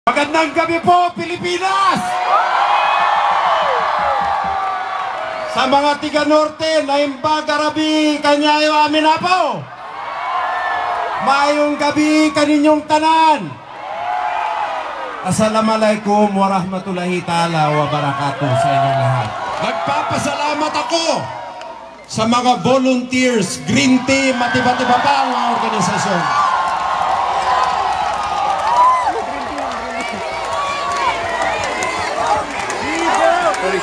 Magandang gabi po, Pilipinas! Sa mga tiga-norte, Naimba, Garabi, Kanyayo, Aminapo. Maayong gabi kaninyong tanan. Assalamualaikum warahmatullahi ta'ala wa barakatuh sa inyong lahat. Nagpapasalamat ako sa mga volunteers, green team at iba't iba pa ang mga organisasyon. Sorry.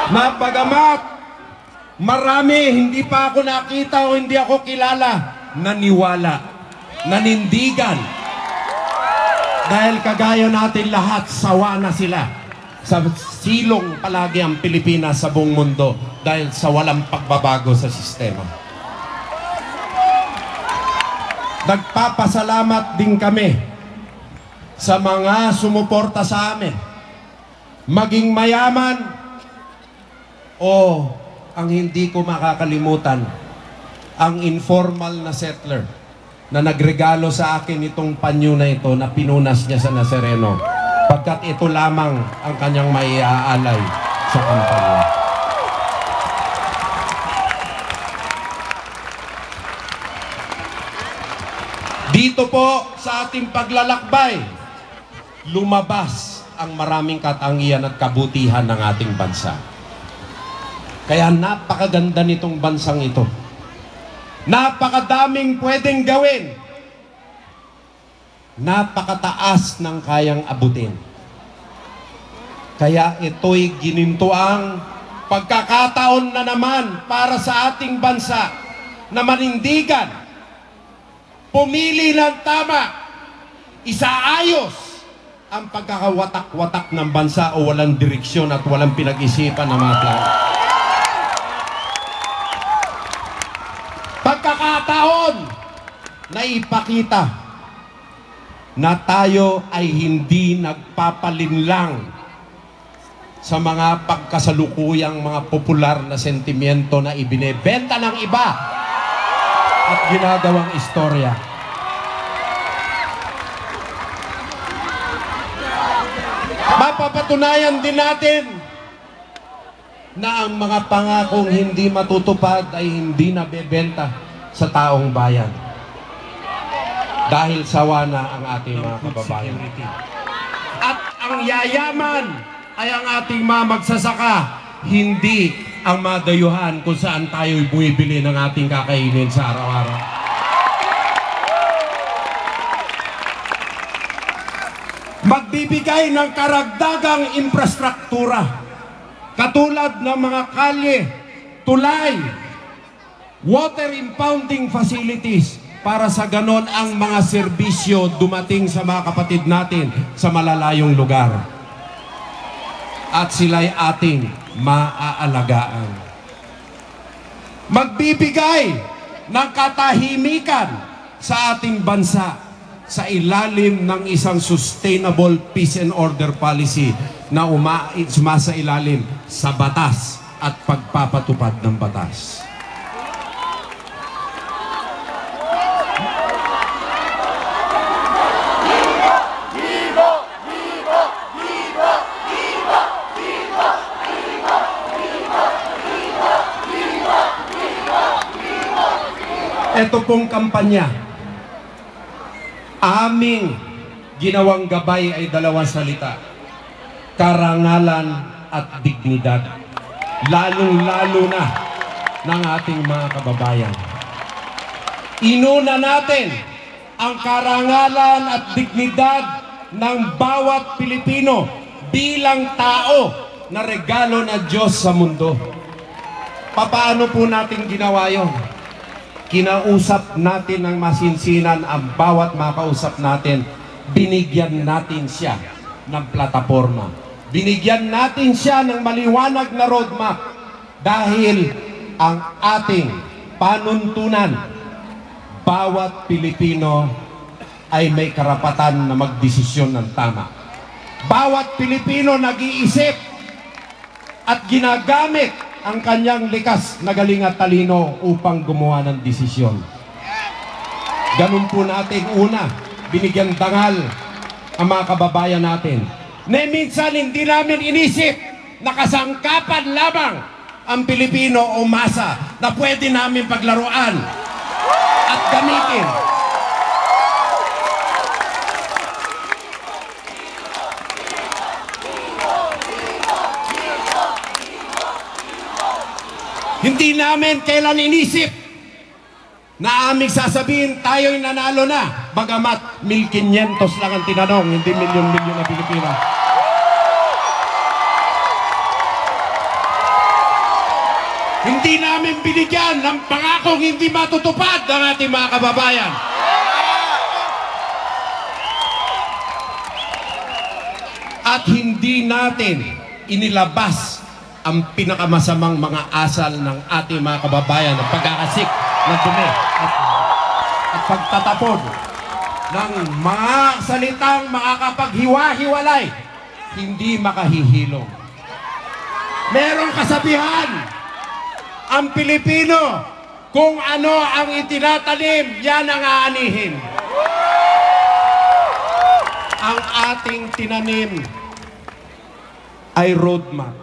Napagamat marami hindi pa ako nakita o hindi ako kilala, naniwala, nanindigan. Dahil kagaya natin lahat, sawa na sila sa silong palagi ang Pilipinas sa buong mundo dahil sa walang pagbabago sa sistema. Nagpapasalamat din kami sa mga sumuporta sa amin, maging mayaman o ang hindi ko makakalimutan, ang informal na settler na nagregalo sa akin itong panyo na ito na pinunas niya sa Nazareno pagkat ito lamang ang kanyang maiaalay sa kampanya. Dito po sa ating paglalakbay, lumabas ang maraming katangian at kabutihan ng ating bansa. Kaya napakaganda nitong bansang ito. Napakadaming pwedeng gawin. Napakataas ng kayang abutin. Kaya ito'y ginintuang pagkakataon na naman para sa ating bansa na manindigan, pumili ng tama, isaayos ang pagkakawatak-watak ng bansa o walang direksyon at walang pinag-isipan ng mga plano. Pagkakataon na ipakita na tayo ay hindi nagpapalinlang sa mga pagkasalukuyang mga popular na sentimiento na ibinebenta ng iba at ginagawang istorya. Mapapatunayan din natin na ang mga pangakong hindi matutupad ay hindi nabebenta sa taong bayan. Dahil sawa na ang ating mga kababayan. At ang yayaman ay ang ating mga magsasaka, hindi ang madayuhan kung saan tayo bumibili ng ating kakainin sa araw-araw. Magbibigay ng karagdagang infrastruktura katulad ng mga kalye, tulay, water impounding facilities para sa ganon ang mga serbisyo dumating sa mga kapatid natin sa malalayong lugar. At sila'y ating maaalagaan. Magbibigay ng katahimikan sa ating bansa sa ilalim ng isang sustainable peace and order policy na umasa ilalim sa batas at pagpapatupad ng batas. Ito pong kampanya, aming ginawang gabay ay dalawang salita: karangalan at dignidad, lalong-lalo na ng ating mga kababayan. Inuna natin ang karangalan at dignidad ng bawat Pilipino bilang tao na regalo na Diyos sa mundo. Paano po natin ginawa yun? Kinausap natin ng masinsinan ang bawat makausap natin, binigyan natin siya ng plataforma Binigyan natin siya ng maliwanag na roadmap dahil ang ating panuntunan, bawat Pilipino ay may karapatan na magdesisyon ng tama. Bawat Pilipino nag-iisip at ginagamit ang kanyang likas na galing at talino upang gumawa ng desisyon. Ganun po natin una, binigyan dangal ang mga kababayan natin. Na minsan hindi namin inisip na kasangkapan lamang ang Pilipino o masa na pwede namin paglaruan at gamitin. Hindi namin kailan inisip na aming sasabihin tayo'y nanalo na. Bagamat 1,500 lang ang tinanong, hindi milyon-milyon na Pilipino. Hindi namin binigyan ng pangakong hindi matutupad ng ating mga kababayan. At hindi natin inilabas ang pinakamasamang mga asal ng ating mga kababayan, ang pagkakasik ng dumi at pagtatapon ng mga salitang makakapaghiwa-hiwalay, hindi makahihilong. Merong kasabihan, ang Pilipino, kung ano ang itinatanim, yan ang aanihin. Ang ating tinanim ay roadmap.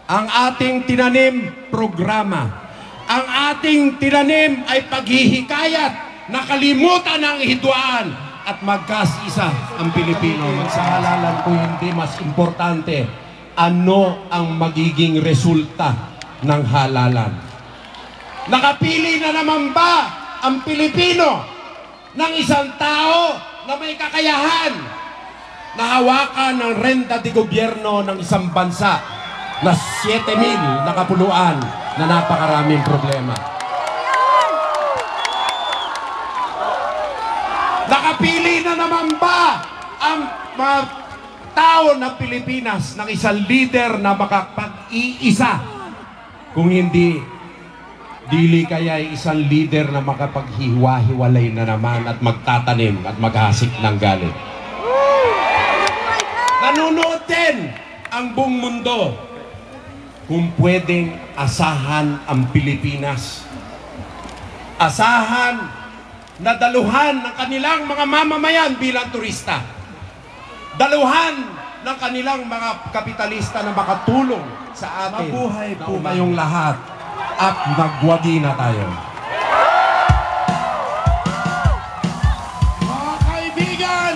Ang ating tinanim, programa. Ang ating tinanim ay paghihikayat, nakalimutan ang hidwaan at magkasisa ang Pilipino. Sa halalan ko hindi mas importante ano ang magiging resulta ng halalan. Nakapili na naman ba ang Pilipino ng isang tao na may kakayahan na hawakan ng renta de gobyerno ng isang bansa na 7,000 na kapuluan na napakaraming problema? Nakapili na naman ba ang mga tao ng Pilipinas ng isang leader na makapag-iisa? Kung hindi, dili kaya isang leader na makapaghiwa-hiwalay na naman at magtatanim at maghasik ng galit. Nanonood din ang buong mundo kung pwedeng asahan ang Pilipinas. Asahan na daluhan ng kanilang mga mamamayan bilang turista. Daluhan ng kanilang mga kapitalista na makatulong sa atin. Mabuhay po kayong lahat at magwagi na tayo. Mga kaibigan,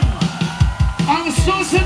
ang susunod